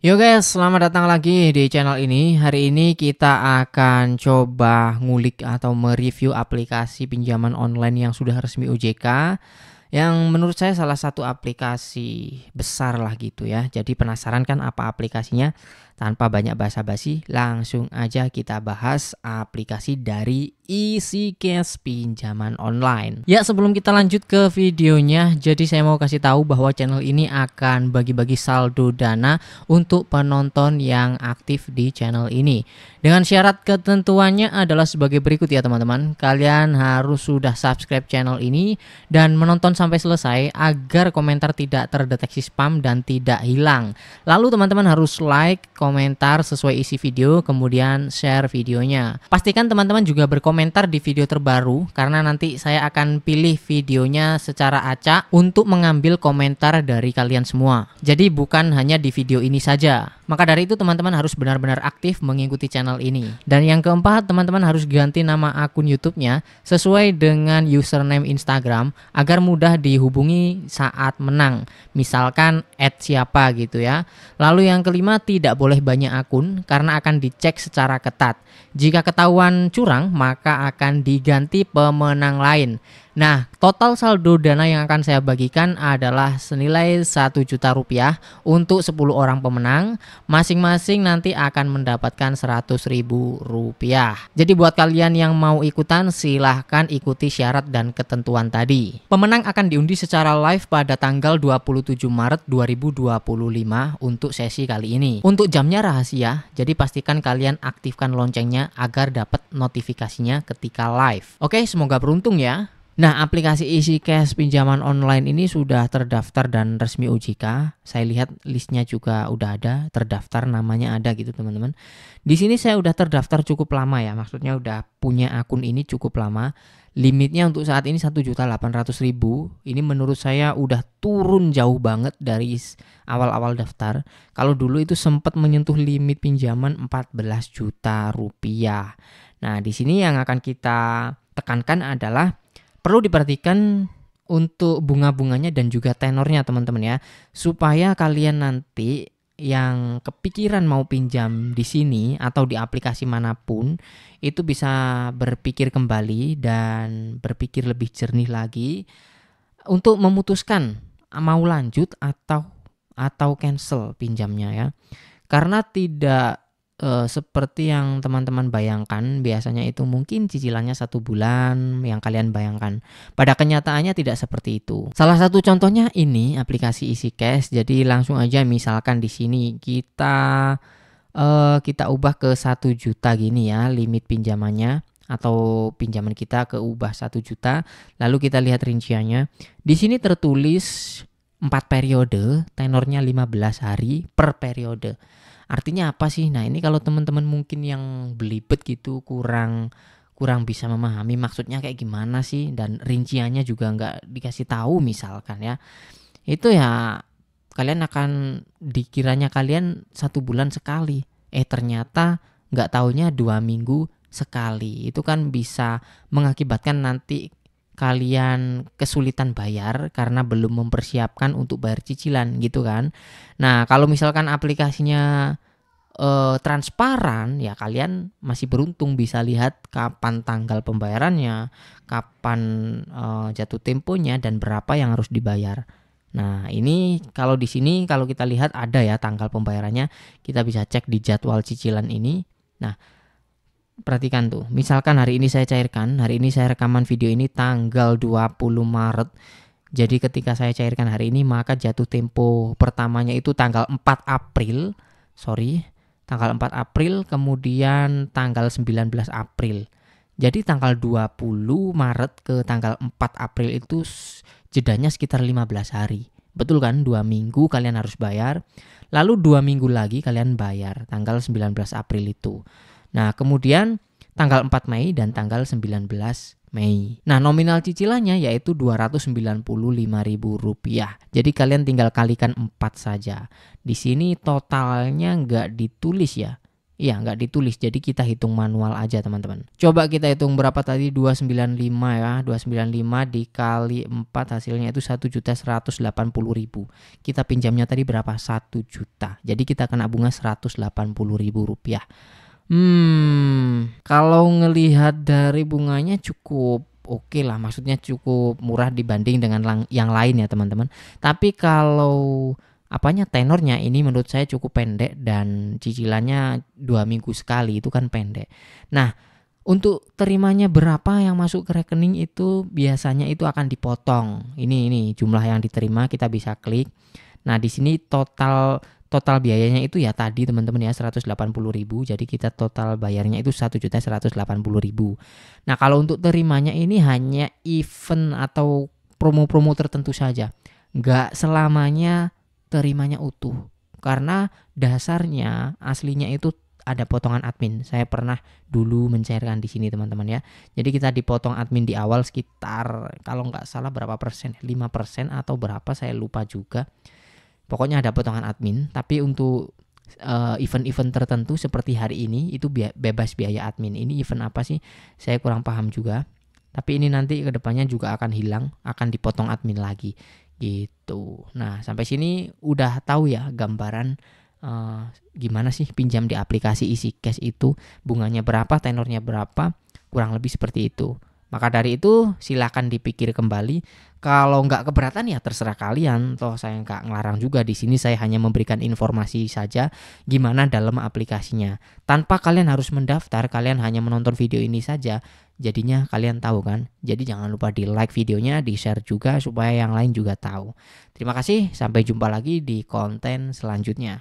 Yo guys, selamat datang lagi di channel ini. Hari ini kita akan coba ngulik atau mereview aplikasi pinjaman online yang sudah resmi OJK, yang menurut saya salah satu aplikasi besar lah gitu ya. Jadi penasaran kan apa aplikasinya? Tanpa banyak basa-basi, langsung aja kita bahas aplikasi dari EasyCash pinjaman online. Ya, sebelum kita lanjut ke videonya, jadi saya mau kasih tahu bahwa channel ini akan bagi-bagi saldo dana untuk penonton yang aktif di channel ini. Dengan syarat ketentuannya adalah sebagai berikut ya teman-teman. Kalian harus sudah subscribe channel ini dan menonton sampai selesai agar komentar tidak terdeteksi spam dan tidak hilang. Lalu teman-teman harus like, komentar sesuai isi video, kemudian share videonya. Pastikan teman-teman juga berkomentar di video terbaru karena nanti saya akan pilih videonya secara acak untuk mengambil komentar dari kalian semua. Jadi bukan hanya di video ini saja. Maka dari itu teman-teman harus benar-benar aktif mengikuti channel ini. Dan yang keempat, teman-teman harus ganti nama akun YouTube-nya sesuai dengan username Instagram agar mudah dihubungi saat menang. Misalkan @siapa gitu ya. Lalu yang kelima, tidak boleh banyak akun karena akan dicek secara ketat. Jika ketahuan curang, maka akan diganti pemenang lain. Nah, total saldo dana yang akan saya bagikan adalah senilai 1 juta rupiah untuk 10 orang pemenang. Masing-masing nanti akan mendapatkan 100.000 rupiah. Jadi buat kalian yang mau ikutan, silahkan ikuti syarat dan ketentuan tadi. Pemenang akan diundi secara live pada tanggal 27 Maret 2025 untuk sesi kali ini. Untuk jamnya rahasia, jadi pastikan kalian aktifkan loncengnya agar dapat notifikasinya ketika live. Oke, semoga beruntung ya. Nah, aplikasi EasyCash pinjaman online ini sudah terdaftar dan resmi OJK. Saya lihat listnya juga udah ada, terdaftar, namanya ada gitu teman-teman. Di sini saya udah terdaftar cukup lama ya, maksudnya udah punya akun ini cukup lama. Limitnya untuk saat ini 1.800.000. Ini menurut saya udah turun jauh banget dari awal-awal daftar. Kalau dulu itu sempat menyentuh limit pinjaman 14 juta rupiah. Nah, di sini yang akan kita tekankan adalah perlu diperhatikan untuk bunga-bunganya dan juga tenornya teman-teman ya, supaya kalian nanti yang kepikiran mau pinjam di sini atau di aplikasi manapun itu bisa berpikir kembali dan berpikir lebih jernih lagi untuk memutuskan mau lanjut atau cancel pinjamnya ya. Karena tidak seperti yang teman-teman bayangkan, biasanya itu mungkin cicilannya 1 bulan yang kalian bayangkan. Pada kenyataannya tidak seperti itu. Salah satu contohnya ini aplikasi EasyCash. Jadi langsung aja misalkan di sini kita ubah ke 1 juta gini ya limit pinjamannya, atau pinjaman kita ke ubah 1 juta. Lalu kita lihat rinciannya. Di sini tertulis 4 periode, tenornya 15 hari per periode. Artinya apa sih? Nah, ini kalau teman-teman mungkin yang belibet gitu kurang bisa memahami maksudnya kayak gimana sih, dan rinciannya juga nggak dikasih tahu misalkan ya. Itu ya kalian akan dikiranya kalian 1 bulan sekali. Ternyata nggak taunya 2 minggu sekali. Itu kan bisa mengakibatkan nanti kalian kesulitan bayar karena belum mempersiapkan untuk bayar cicilan gitu kan. Nah, kalau misalkan aplikasinya transparan ya, kalian masih beruntung bisa lihat kapan tanggal pembayarannya, kapan jatuh temponya, dan berapa yang harus dibayar. Nah, ini kalau di sini kalau kita lihat ada ya tanggal pembayarannya, kita bisa cek di jadwal cicilan ini. Nah, perhatikan tuh, misalkan hari ini saya cairkan, hari ini saya rekaman video ini tanggal 20 Maret. Jadi ketika saya cairkan hari ini, maka jatuh tempo pertamanya itu tanggal 4 April. Tanggal 4 April, kemudian tanggal 19 April. Jadi tanggal 20 Maret ke tanggal 4 April itu jedanya sekitar 15 hari. Betul kan? 2 minggu kalian harus bayar. Lalu 2 minggu lagi kalian bayar tanggal 19 April itu. Nah, kemudian tanggal 4 Mei dan tanggal 19 Mei. Nah, nominal cicilannya yaitu Rp295.000. Jadi kalian tinggal kalikan 4 saja. Di sini totalnya nggak ditulis ya. Iya, nggak ditulis, jadi kita hitung manual aja teman-teman. Coba kita hitung berapa tadi, 295 ya, 295 dikali 4 hasilnya itu 1.180.000. Kita pinjamnya tadi berapa? 1 juta. Jadi kita kena bunga Rp180.000. Kalau ngelihat dari bunganya cukup oke lah, maksudnya cukup murah dibanding dengan yang lain ya teman-teman. Tapi kalau tenornya ini menurut saya cukup pendek dan cicilannya 2 minggu sekali, itu kan pendek. Nah, untuk terimanya berapa yang masuk ke rekening itu biasanya itu akan dipotong. Ini jumlah yang diterima, kita bisa klik. Nah, di sini total biayanya itu ya tadi teman-teman ya 180.000. Jadi kita total bayarnya itu 1.180.000. Nah, kalau untuk terimanya ini hanya event atau promo-promo tertentu saja. Nggak selamanya terimanya utuh. Karena dasarnya aslinya itu ada potongan admin. Saya pernah dulu mencairkan di sini teman-teman ya. Jadi kita dipotong admin di awal sekitar kalau nggak salah berapa persen, 5% atau berapa saya lupa juga. Pokoknya ada potongan admin. Tapi untuk event-event tertentu seperti hari ini itu bebas biaya admin. Ini event apa sih? Saya kurang paham juga. Tapi ini nanti kedepannya juga akan hilang, akan dipotong admin lagi gitu. Nah, sampai sini udah tahu ya gambaran gimana sih pinjam di aplikasi EasyCash itu, bunganya berapa, tenornya berapa, kurang lebih seperti itu. Maka dari itu silakan dipikir kembali. Kalau nggak keberatan ya terserah kalian. Toh saya nggak ngelarang juga, di sini saya hanya memberikan informasi saja gimana dalam aplikasinya. Tanpa kalian harus mendaftar, kalian hanya menonton video ini saja. Jadinya kalian tahu kan. Jadi jangan lupa di like videonya, di share juga supaya yang lain juga tahu. Terima kasih, sampai jumpa lagi di konten selanjutnya.